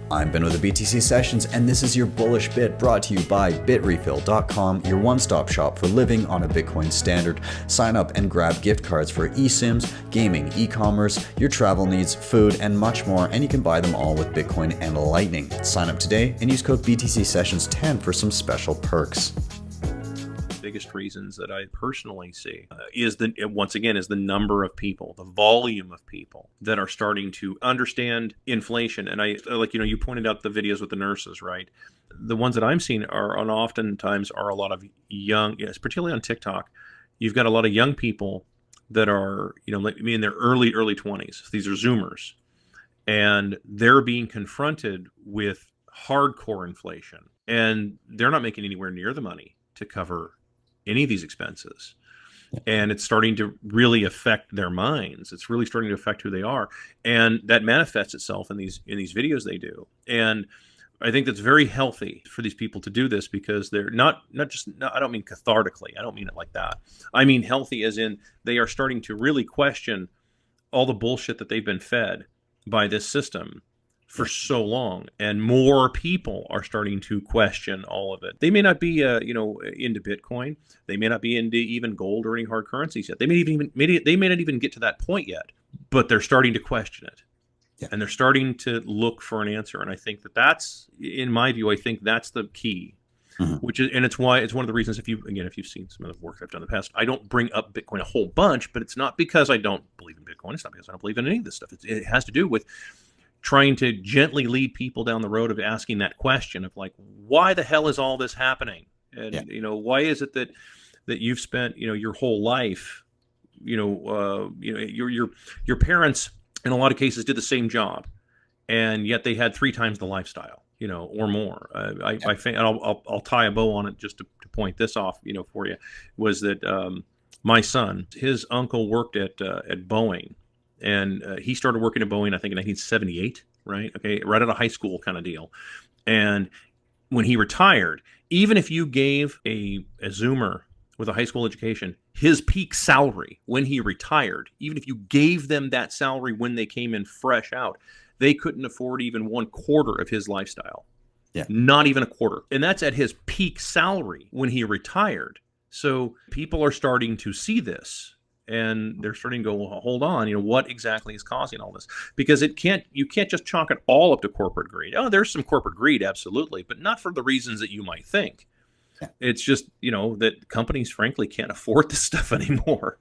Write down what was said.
I'm Ben with the BTC Sessions, and this is your Bullish Bit brought to you by BITREFILL.com, your one-stop shop for living on a Bitcoin standard. Sign up and grab gift cards for eSIMs, gaming, e-commerce, your travel needs, food, and much more, and you can buy them all with Bitcoin and Lightning. Sign up today and use code BTC Sessions 10 for some special perks. Biggest reasons that I personally see is the number of people, the volume of people that are starting to understand inflation. And you pointed out the videos with the nurses, right? The ones that I'm seeing oftentimes are a lot of young, yes, particularly on TikTok. You've got a lot of young people that are, in their early 20s. These are Zoomers, and they're being confronted with hardcore inflation, and they're not making anywhere near the money to cover any of these expenses. And it's starting to really affect their minds. It's really starting to affect who they are. And that manifests itself in these videos they do. And I think that's very healthy for these people to do this, because they're not just, I don't mean cathartically. I don't mean it like that. I mean healthy as in they are starting to really question all the bullshit that they've been fed by this system for so long, and more people are starting to question all of it. They may not be, into Bitcoin. They may not be into even gold or any hard currencies yet. They may not even get to that point yet, but they're starting to question it, and they're starting to look for an answer. And I think that's, in my view, I think that's the key. Which is, and it's one of the reasons, if you've seen some of the work I've done in the past, I don't bring up Bitcoin a whole bunch, but it's not because I don't believe in Bitcoin. It's not because I don't believe in any of this stuff. It has to do with trying to gently lead people down the road of asking that question of, like, why the hell is all this happening? And, why is it that you've spent, your whole life, your parents in a lot of cases did the same job, and yet they had 3 times the lifestyle, or more. I'll tie a bow on it just to point this off, for you, was that my son, his uncle worked at Boeing. And he started working at Boeing, I think, in 1978, right? Okay, right out of high school kind of deal. And when he retired, even if you gave a Zoomer with a high school education his peak salary when he retired, even if you gave them that salary when they came in fresh out, they couldn't afford even 1/4 of his lifestyle. Yeah. Not even 1/4. And that's at his peak salary when he retired. So people are starting to see this. And they're starting to go, well, hold on, what exactly is causing all this? Because you can't just chalk it all up to corporate greed. Oh, there's some corporate greed, absolutely, but not for the reasons that you might think. Yeah. It's just, that companies, frankly, can't afford this stuff anymore.